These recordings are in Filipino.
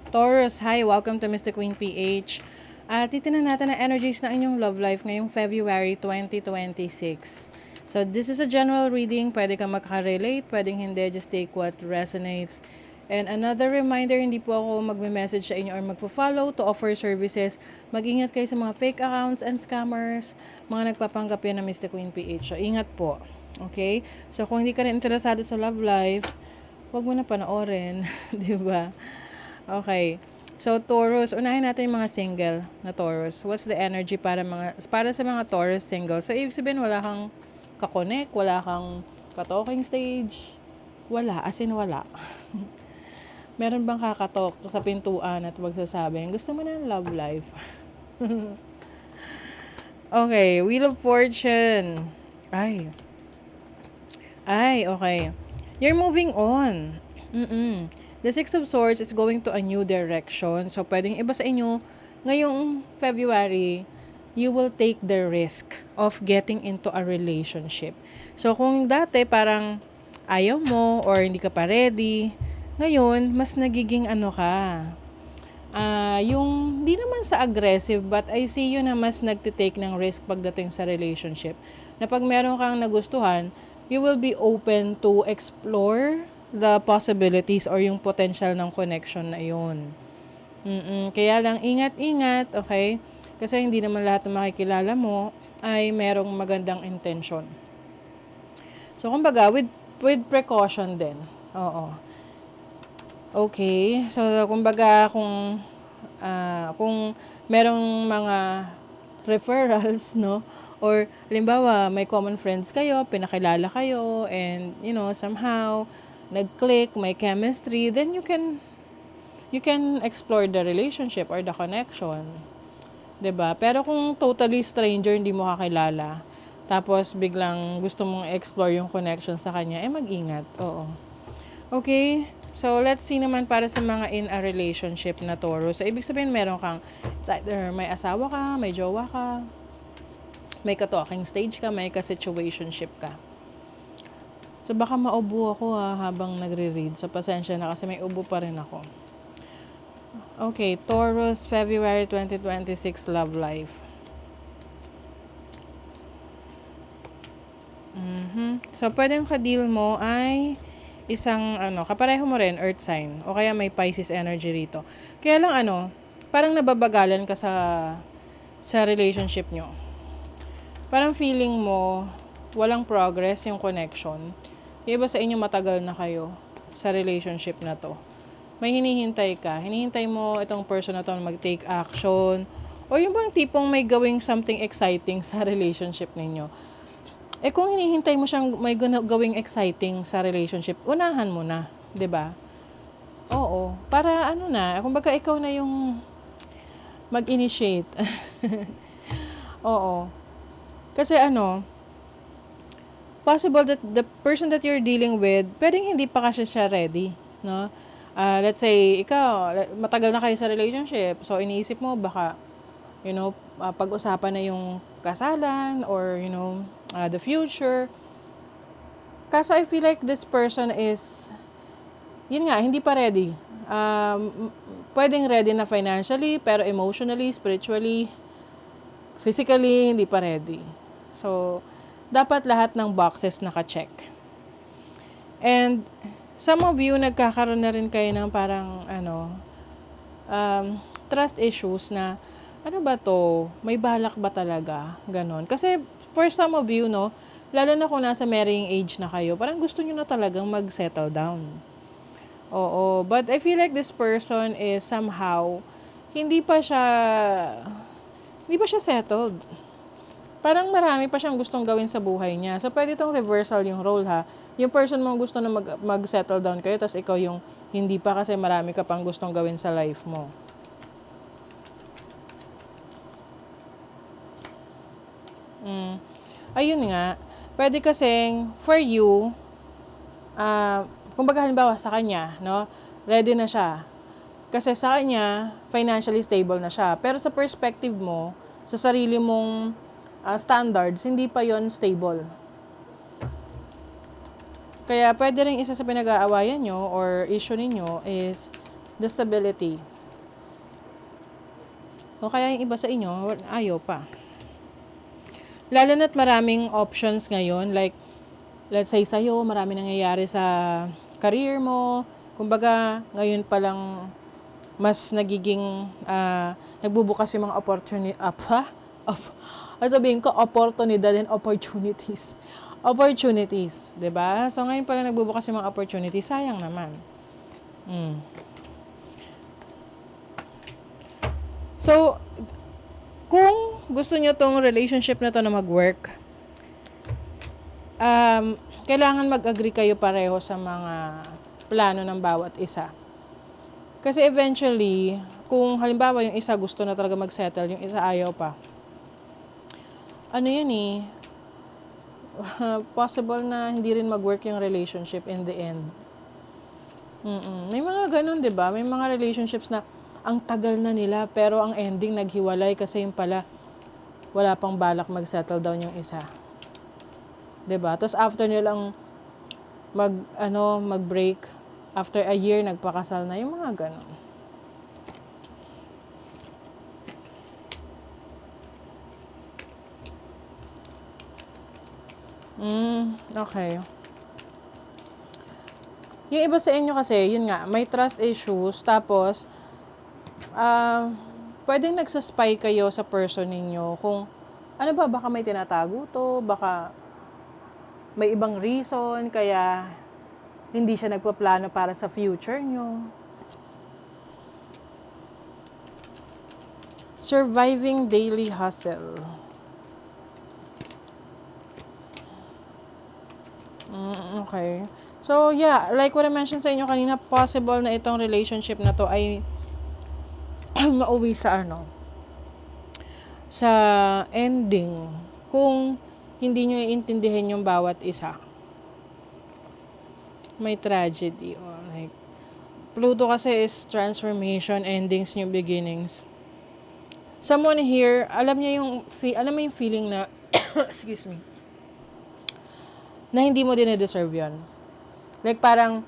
Taurus, hi! Welcome to Mr. Queen PH. Titignan natin ang energies ng inyong love life ngayong February 2026. So, this is a general reading. Pwede kang makarelate, pwedeng hindi. Just take what resonates. And another reminder, hindi po ako magme-message sa inyo or magpo-follow to offer services. Mag-ingat kayo sa mga fake accounts and scammers, mga nagpapanggap yan ng Mr. Queen PH. So, ingat po. Okay? So, kung hindi ka rin interesado sa love life, wag mo na panoorin. Di ba? Okay. So, Taurus, unahin natin yung mga single na Taurus. What's the energy para sa mga Taurus single? So, ibig sabihin, wala kang kakonek, wala kang ka-talking stage. Wala, as in wala. Meron bang kakatok sa pintuan at magsasabing, gusto mo na ng love life? Okay, Wheel of Fortune. Ay. Okay. You're moving on. The Six of Swords is going to a new direction. So, pwedeng iba sa inyo, ngayong February, you will take the risk of getting into a relationship. So, kung dati parang ayaw mo or hindi ka pa ready, ngayon, mas nagiging ano ka, yung di naman sa aggressive, but I see you na mas nagtitake ng risk pagdating sa relationship. Na pag meron kang nagustuhan, you will be open to explore the possibilities or yung potential ng connection na yun. Kaya lang, ingat-ingat, okay? Kasi hindi naman lahat ng makikilala mo ay merong magandang intention. So, kumbaga, with precaution din. Oo. Okay. So, kumbaga, kung merong mga referrals, no? Or, halimbawa, may common friends kayo, pinakilala kayo, and, somehow, nag-click, may chemistry, then you can explore the relationship or the connection. 'Di ba? Pero kung totally stranger, hindi mo kakilala, tapos biglang gusto mong explore yung connection sa kanya, mag-ingat. Oo. Okay? So, let's see naman para sa mga in a relationship na Taurus. So, ibig sabihin, meron kang, it's either may asawa ka, may jowa ka, may ka-talking stage ka, may ka-situationship ka. So, baka maubo ako habang nagre-read. So, pasensya na kasi may ubo pa rin ako. Okay, Taurus, February 2026 love life. So, pwedeng ka-deal mo ay isang, kapareho mo rin, earth sign. O kaya may Pisces energy rito. Kaya lang, parang nababagalan ka sa relationship nyo. Parang feeling mo, walang progress yung connection. Yung iba sa inyo matagal na kayo sa relationship na to. May hinihintay ka. Hinihintay mo itong person na to mag-take action. O yung bang tipong may gawing something exciting sa relationship ninyo. Kung hinihintay mo siyang may gawing exciting sa relationship, unahan mo na. 'Di ba? Oo. Para kumbaga ikaw na yung mag-initiate. Oo. Kasi possible that the person that you're dealing with, pwedeng hindi pa kasi siya ready, no? Let's say, ikaw, matagal na kayo sa relationship, so iniisip mo baka, pag-usapan na yung kasalan or, the future. Kaso I feel like this person is, yun nga, hindi pa ready. Pwedeng ready na financially, pero emotionally, spiritually, physically, hindi pa ready. So, dapat lahat ng boxes naka-check. And, some of you, nagkakaroon na rin kayo ng parang, trust issues na, ano ba to? May balak ba talaga? Ganon. Kasi, for some of you, lalo na kung nasa marrying age na kayo, parang gusto nyo na talagang mag-settle down. Oo. But I feel like this person is somehow, hindi pa siya settled. Parang marami pa siyang gustong gawin sa buhay niya. So, pwede itong reversal yung role, ha? Yung person mong gusto na mag-settle down kayo, tapos ikaw yung hindi pa kasi marami ka pang gustong gawin sa life mo. Ayun nga. Pwede kasing, for you, kumbaga halimbawa sa kanya, ready na siya. Kasi sa kanya, financially stable na siya. Pero sa perspective mo, sa sarili mong standards, hindi pa yon stable. Kaya pwede rin isa sa pinag-aawayan nyo or issue ninyo is the stability. O kaya yung iba sa inyo, ayaw pa. Lalo na't maraming options ngayon, like, let's say sa'yo, marami nangyayari sa career mo. Kumbaga, ngayon pa lang, mas nagiging, nagbubukas yung mga opportunity, sabihin ko, oportunidad and opportunities. Opportunities, 'di ba? So, ngayon pa lang nagbubukas yung mga opportunities, sayang naman. So, kung gusto nyo tong relationship na to na mag-work, kailangan mag-agree kayo pareho sa mga plano ng bawat isa. Kasi eventually, kung halimbawa yung isa gusto na talaga mag-settle, yung isa ayaw pa, ano yun possible na hindi rin mag-work yung relationship in the end. May mga ganun, 'di ba? May mga relationships na ang tagal na nila pero ang ending naghiwalay kasi yung pala wala pang balak mag-settle down yung isa. 'Di ba? Tapos after nilang mag-break, after a year nagpakasal na, yung mga ganun. Okay. Yung iba sa inyo kasi, yun nga, may trust issues, tapos, pwedeng nagsaspy kayo sa person ninyo kung, ano ba, baka may tinatago to, baka may ibang reason, kaya hindi siya nagpaplano para sa future nyo. Surviving daily hustle. Okay. So, yeah, like what I mentioned sa inyo kanina, possible na itong relationship na to ay mauwi sa sa ending kung hindi nyo iintindihin yung bawat isa. May tragedy. Like, Pluto kasi is transformation, endings, new beginnings. Someone here, alam mo yung feeling na, excuse me, na hindi mo din-deserve yun. Like parang,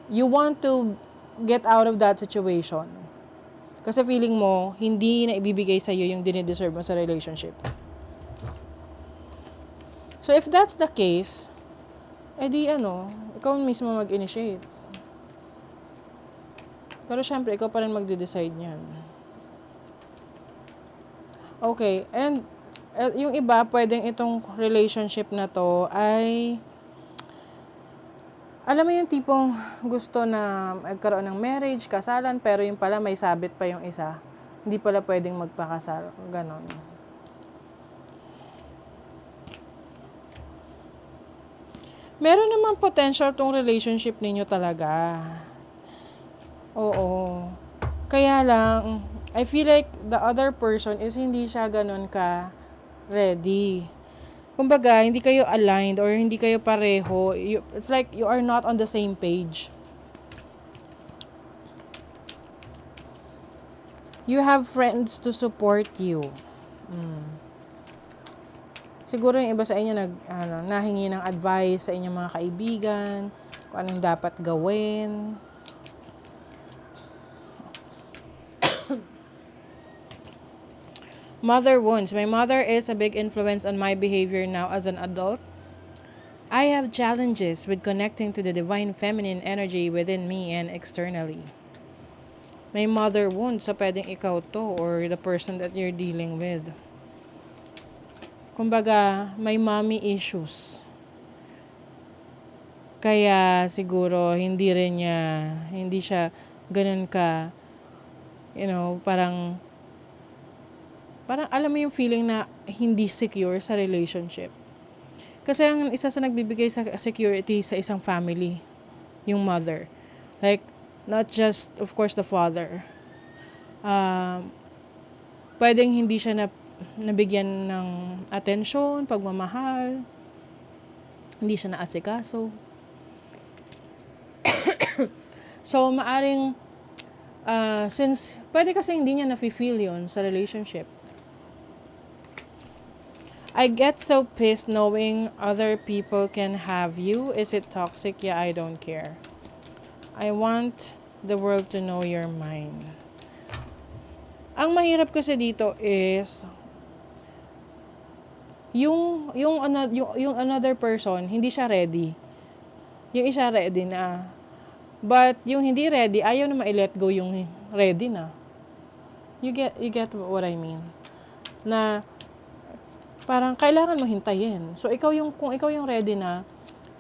you want to get out of that situation. Kasi feeling mo, hindi na ibibigay sa'yo yung din-deserve mo sa relationship. So if that's the case, edi ikaw mismo mag-initiate. Pero syempre, ikaw pa rin magde-decide niyan. Okay, and yung iba, pwedeng itong relationship na to ay, alam mo yung tipong gusto na magkaroon ng marriage, kasalan, pero yung pala may sabit pa yung isa. Hindi pala pwedeng magpakasal. Ganon. Meron naman potential tong relationship ninyo talaga. Oo. Kaya lang, I feel like the other person is hindi siya ganon ka ready. Kumbaga, hindi kayo aligned or hindi kayo pareho. It's like you are not on the same page. You have friends to support you. Siguro yung iba sa inyo nahingi ng advice sa inyong mga kaibigan, kung anong dapat gawin. Mother wounds. My mother is a big influence on my behavior now as an adult. I have challenges with connecting to the divine feminine energy within me and externally. May mother wounds, so pwedeng ikaw to or the person that you're dealing with. Kumbaga, may mommy issues. Kaya siguro hindi siya ganun ka, parang alam mo yung feeling na hindi secure sa relationship. Kasi ang isa sa nagbibigay sa security sa isang family, yung mother. Like, not just, of course, the father. Pwedeng hindi siya nabigyan ng atensyon, pagmamahal, hindi siya naasikaso. So, maaring, since, pwede kasi hindi niya nafe-feel yun sa relationship. I get so pissed knowing other people can have you. Is it toxic? Yeah, I don't care. I want the world to know you're mine. Ang mahirap kasi dito is yung another person, hindi siya ready. Yung isa ready na. But yung hindi ready, ayaw na ma-let go yung ready na. You get what I mean? Na parang kailangan mo hintayin. So kung ikaw yung ready na,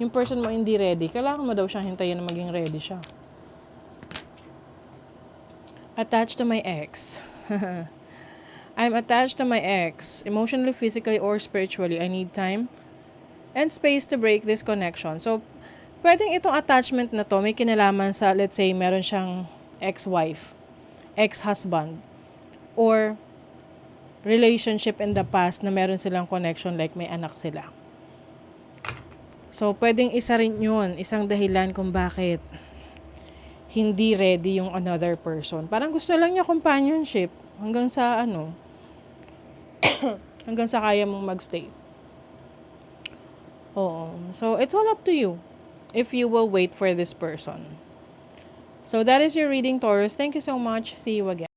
yung person mo hindi ready, kailangan mo daw siyang hintayin na maging ready siya. Attached to my ex. I'm attached to my ex, emotionally, physically, or spiritually. I need time and space to break this connection. So, pwedeng itong attachment na to may kinalaman sa, let's say, meron siyang ex-wife, ex-husband, or relationship in the past na meron silang connection like may anak sila. So, pwedeng isa rin yun, isang dahilan kung bakit hindi ready yung another person. Parang gusto lang niya companionship hanggang sa hanggang sa kaya mong magstay. Oo. So, it's all up to you if you will wait for this person. So, that is your reading, Taurus. Thank you so much. See you again.